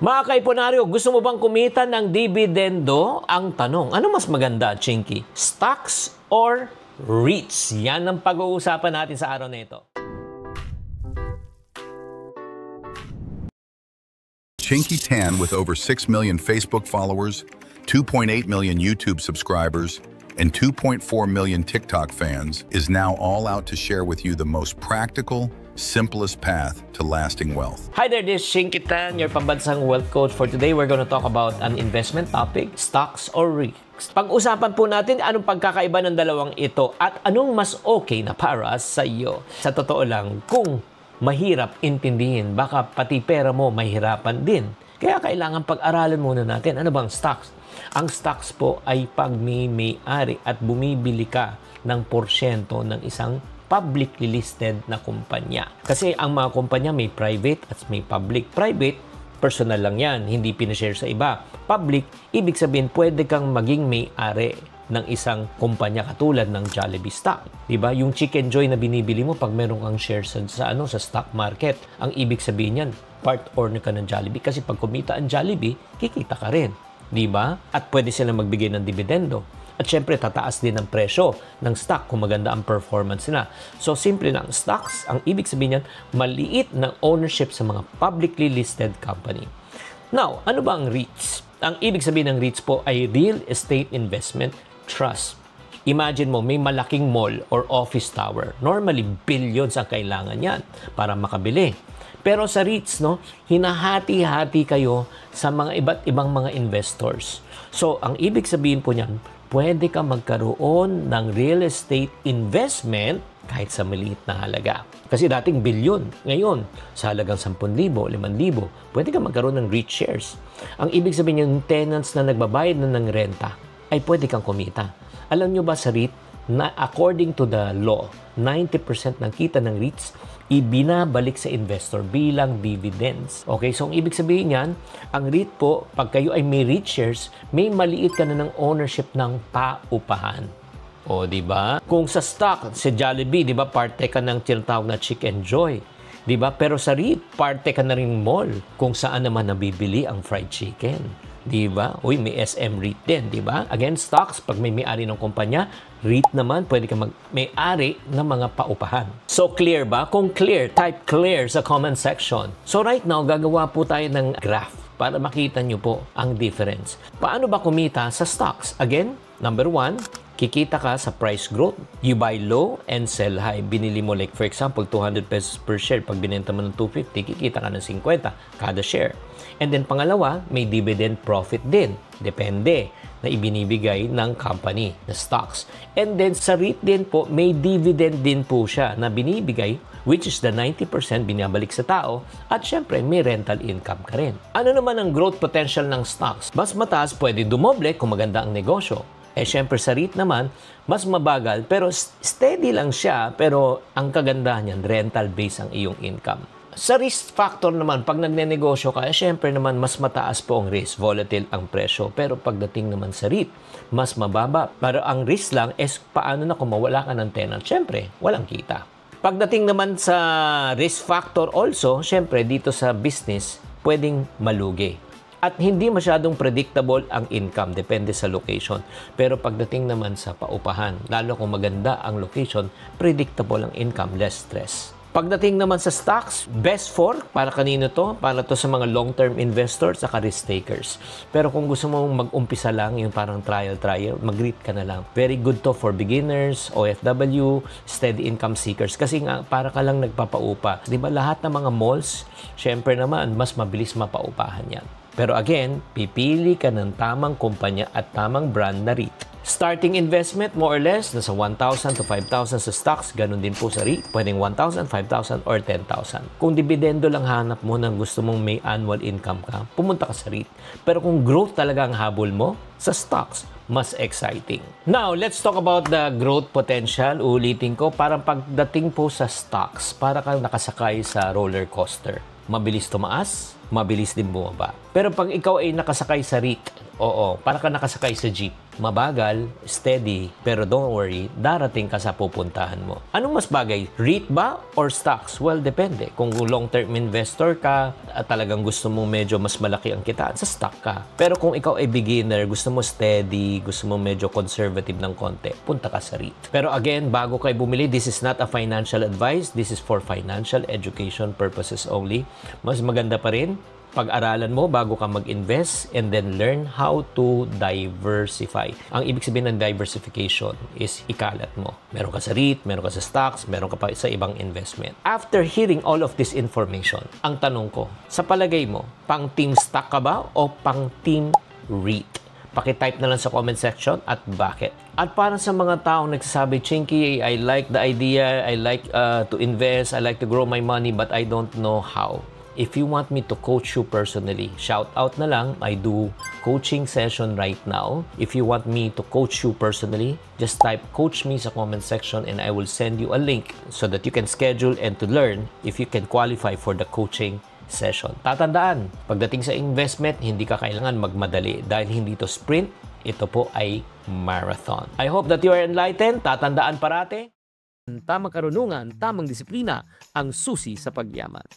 Mga kaipunaryo, gusto mo bang kumita ng dividendo? Ang tanong, ano mas maganda, Chinky? Stocks or REITs? Yan ang pag-uusapan natin sa araw na ito. Chinky Tan, with over 6 million Facebook followers, 2.8 million YouTube subscribers, and 2.4 million TikTok fans, is now all out to share with you the most practical, simplest path to lasting wealth. Hi there, this is Chinky Tan, your pambansang wealth coach. For today, we're going to talk about an investment topic, stocks or REITs. Pag-usapan po natin anong pagkakaiba ng dalawang ito at anong mas okay na para sa iyo. Sa totoo lang, kung mahirap intindihin, baka pati pera mo mahirapan din. Kaya kailangan pag-aralan muna natin, ano bang stocks? Ang stocks po ay pag may-ari at bumibili ka ng porsyento ng isang publicly listed na kumpanya. Kasi ang mga kumpanya may private at may public. Private, personal lang yan, hindi pinashare sa iba. Public, ibig sabihin pwede kang maging may-ari ng isang kumpanya katulad ng Jollibee stock. Diba? Yung Chicken Joy na binibili mo pag meron kang shares sa stock market, ang ibig sabihin yan, part owner ka ng Jollibee. Kasi pag kumita ang Jollibee, kikita ka rin. Diba? At pwede sila magbigay ng dividendo. At syempre, tataas din ang presyo ng stock kung maganda ang performance nila. So, simple lang. Stocks, ang ibig sabihin yan, maliit na ownership sa mga publicly listed company. Now, ano ba ang REITs? Ang ibig sabihin ng REITs po ay Real Estate Investment Trust. Imagine mo, may malaking mall or office tower. Normally, billions ang kailangan yan para makabili. Pero sa REITs, no, hinahati-hati kayo sa mga iba't ibang mga investors. So, ang ibig sabihin po niyan, pwede ka magkaroon ng real estate investment kahit sa maliit na halaga. Kasi dating bilyon. Ngayon, sa halagang 10,000, 5,000, pwede ka magkaroon ng REIT shares. Ang ibig sabihin yung tenants na nagbabayad na ng renta ay pwede kang kumita. Alam nyo ba sa REIT, na according to the law, 90% ng kita ng REITs ibinabalik sa investor bilang dividends. Okay, so ang ibig sabihin yan, ang REIT po, pag kayo ay may REIT shares, may maliit ka na ng ownership ng paupahan. O, di ba? Kung sa stock, sa Jollibee, di ba, parte ka ng tinatawag na Chicken Joy. Di ba? Pero sa REIT, parte ka na rin mall kung saan naman nabibili ang fried chicken. Di ba? Uy, may SM REIT din, di ba? Again, stocks, pag may-ari ng kumpanya, REIT naman, pwede ka may-ari ng mga paupahan. So, clear ba? Kung clear, type clear sa comment section. So, right now, gagawa po tayo ng graph para makita nyo po ang difference. Paano ba kumita sa stocks? Again, number 1, kikita ka sa price growth. You buy low and sell high. Binili mo like for example, 200 pesos per share. Pag binenta mo ng 250, kikita ka ng 50 kada share. And then pangalawa, may dividend profit din. Depende na ibinibigay ng company na stocks. And then sa REIT din po, may dividend din po siya na binibigay, which is the 90% binabalik sa tao, at syempre may rental income ka rin. Ano naman ang growth potential ng stocks? Mas mataas, pwede dumoble kung maganda ang negosyo. Eh, syempre sa REIT naman, mas mabagal, pero steady lang siya, pero ang kagandahan niyan, rental base ang iyong income. Sa risk factor naman, pag nagnenegosyo ka, eh, syempre naman, mas mataas po ang risk, volatile ang presyo. Pero pagdating naman sa REIT, mas mababa. Pero ang risk lang is paano na kung mawala ka ng tenant? Syempre, walang kita. Pagdating naman sa risk factor also, syempre, dito sa business, pwedeng malugi. At hindi masyadong predictable ang income, depende sa location. Pero pagdating naman sa paupahan, lalo kung maganda ang location, predictable ang income, less stress. Pagdating naman sa stocks, best for, para kanino to? Para to sa mga long-term investors, saka risk takers. Pero kung gusto mong mag-umpisa lang, yung parang trial, mag-REIT ka na lang. Very good to for beginners, OFW, steady income seekers. Kasi nga, para ka lang nagpapaupa. Di ba lahat ng mga malls, syempre naman, mas mabilis mapaupahan yan. Pero again, pipili ka ng tamang kumpanya at tamang brand na REIT. Starting investment, more or less, nasa 1,000 to 5,000 sa stocks. Ganun din po sa REIT. Pwedeng 1,000, 5,000, or 10,000. Kung dividendo lang hanap mo ng gusto mong may annual income ka, pumunta ka sa REIT. Pero kung growth talaga ang habol mo, sa stocks, mas exciting. Now, let's talk about the growth potential. Ulitin ko, parang pagdating po sa stocks, para kang nakasakay sa roller coaster. Mabilis tumaas, mabilis din bumaba. Pero pag ikaw ay nakasakay sa REIT, Oo, para ka nakasakay sa jeep. Mabagal, steady, pero don't worry, darating ka sa pupuntahan mo. Anong mas bagay? REIT ba or stocks? Well, depende. Kung long-term investor ka, at talagang gusto mo medyo mas malaki ang kitaan, sa stock ka. Pero kung ikaw ay beginner, gusto mo steady, gusto mo medyo conservative ng konti, punta ka sa REIT. Pero again, bago kayo bumili, this is not a financial advice. This is for financial education purposes only. Mas maganda pa rin, pag-aralan mo bago ka mag-invest and then learn how to diversify. Ang ibig sabihin ng diversification is ikalat mo. Meron ka sa REIT, meron ka sa stocks, meron ka pa sa ibang investment. After hearing all of this information, ang tanong ko, sa palagay mo, pang team stock ka ba o pang team REIT? Paki-type na lang sa comment section at bakit. At para sa mga taong nagsasabi, Chinky, I like the idea, I like to invest, I like to grow my money, but I don't know how. If you want me to coach you personally, shout out na lang. I do coaching session right now. If you want me to coach you personally, just type coach me sa comment section and I will send you a link so that you can schedule and to learn if you can qualify for the coaching session. Tatandaan, pagdating sa investment, hindi ka kailangan magmadali dahil hindi to sprint, ito po ay marathon. I hope that you are enlightened. Tatandaan parate, tamang karunungan, tamang disiplina ang susi sa pagyaman.